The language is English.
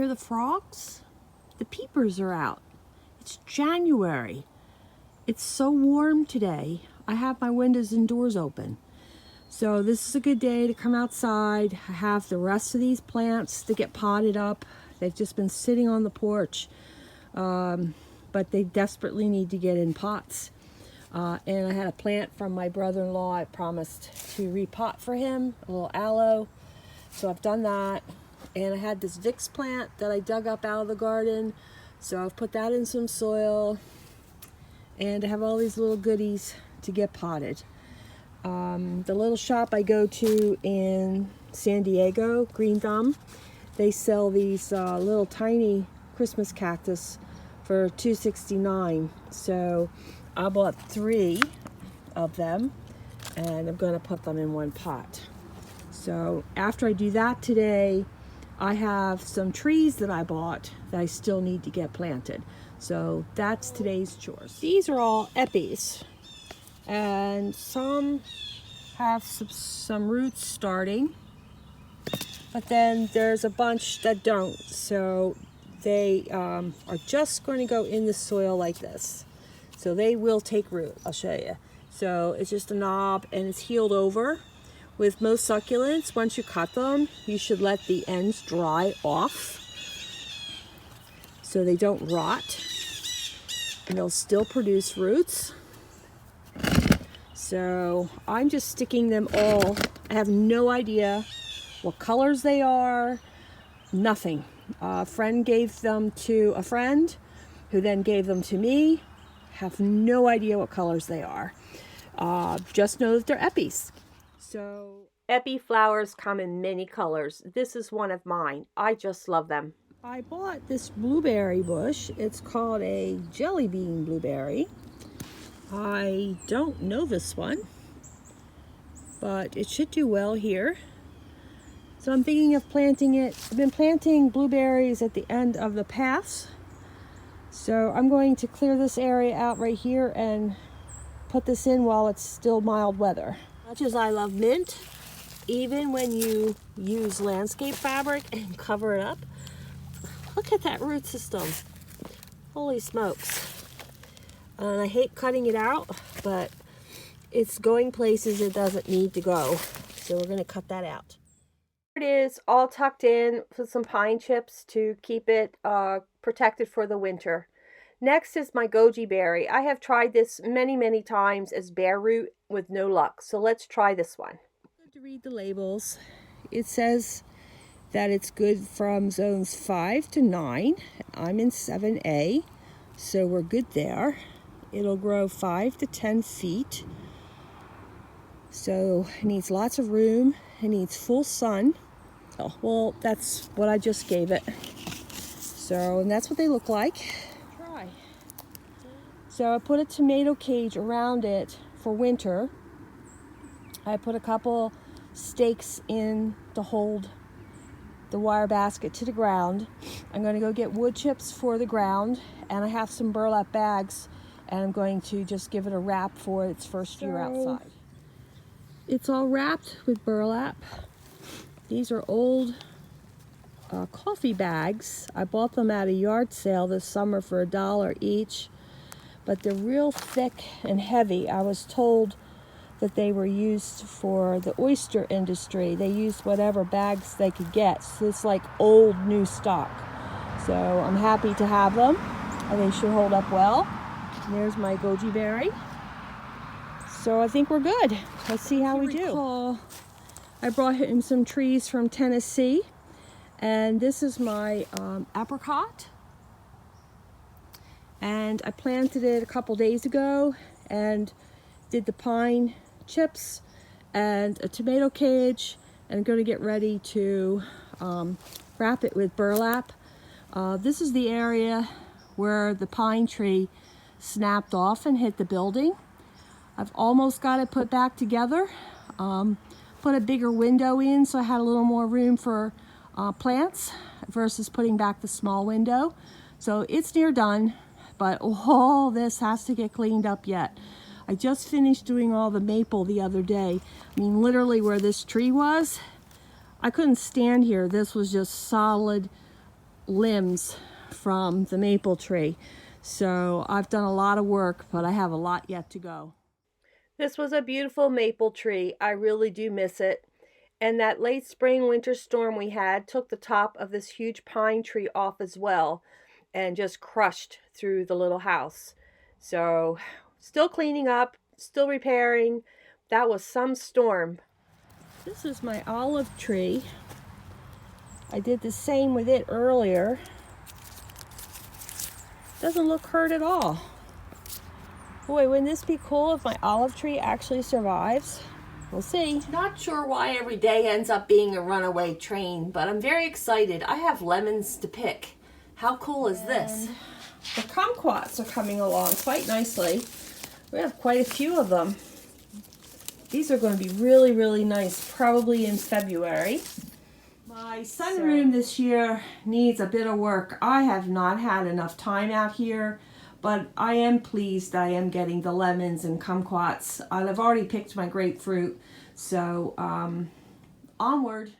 Hear the frogs? The peepers are out. It's January. It's so warm today. I have my windows and doors open. So this is a good day to come outside. I have the rest of these plants to get potted up. They've just been sitting on the porch, but they desperately need to get in pots. And I had a plant from my brother-in-law I promised to repot for him, a little aloe. So I've done that. And I had this Vicks plant that I dug up out of the garden. So I've put that in some soil. And I have all these little goodies to get potted. The little shop I go to in San Diego, Green Thumb, they sell these little tiny Christmas cactus for $2.69. So I bought 3 of them and I'm going to put them in one pot. So after I do that today, I have some trees that I bought that I still need to get planted. So that's today's chores. These are all epis, and some have some roots starting, but then there's a bunch that don't. So they are just going to go in the soil like this. So they will take root, I'll show you. So it's just a knob and it's healed over. With most succulents, once you cut them, you should let the ends dry off so they don't rot, and they'll still produce roots. So I'm just sticking them all. I have no idea what colors they are, nothing. A friend gave them to a friend who then gave them to me. Have no idea what colors they are. Just know that they're epis. So epi flowers come in many colors. This is one of mine. I just love them. I bought this blueberry bush. It's called a jelly bean blueberry. I don't know this one, but it should do well here. So I'm thinking of planting it. I've been planting blueberries at the end of the paths. So I'm going to clear this area out right here and put this in while it's still mild weather. Much as I love mint, even when you use landscape fabric and cover it up, look at that root system. Holy smokes. And I hate cutting it out, but it's going places it doesn't need to go. So we're going to cut that out. Here it is, all tucked in with some pine chips to keep it protected for the winter. Next is my goji berry. I have tried this many times as bare root with no luck. So let's try this one. To read the labels, it says that it's good from zones 5 to 9. I'm in 7A, so we're good there. It'll grow 5 to 10 feet. So it needs lots of room. It needs full sun. Oh, well, that's what I just gave it. So, and that's what they look like. So I put a tomato cage around it for winter. I put a couple stakes in to hold the wire basket to the ground. I'm going to go get wood chips for the ground, and I have some burlap bags, and I'm going to just give it a wrap for its first year outside. It's all wrapped with burlap. These are old coffee bags. I bought them at a yard sale this summer for $1 each. But they're real thick and heavy. I was told that they were used for the oyster industry. They used whatever bags they could get. So it's like old new stock. So I'm happy to have them. They should hold up well. And there's my goji berry. So I think we're good. Let's see how we do. I brought him some trees from Tennessee. And this is my apricot. And I planted it a couple days ago and did the pine chips and a tomato cage, and I'm going to get ready to wrap it with burlap. This is the area where the pine tree snapped off and hit the building. I've almost got it put back together. Put a bigger window in so I had a little more room for plants versus putting back the small window. So it's near done. But all this has to get cleaned up yet. I just finished doing all the maple the other day. I mean, literally where this tree was, I couldn't stand here. This was just solid limbs from the maple tree. So I've done a lot of work, but I have a lot yet to go. This was a beautiful maple tree. I really do miss it. And that late spring winter storm we had took the top of this huge pine tree off as well and just crushed through the little house. So still cleaning up, still repairing. That was some storm. This is my olive tree. I did the same with it earlier. Doesn't look hurt at all. Boy, wouldn't this be cool if my olive tree actually survives? We'll see. Not sure why every day ends up being a runaway train, but I'm very excited. I have lemons to pick. How cool is this? The kumquats are coming along quite nicely. We have quite a few of them. These are going to be really, really nice, probably in February. My sunroom this year needs a bit of work. I have not had enough time out here, but I am pleased I am getting the lemons and kumquats. I've already picked my grapefruit, so onward.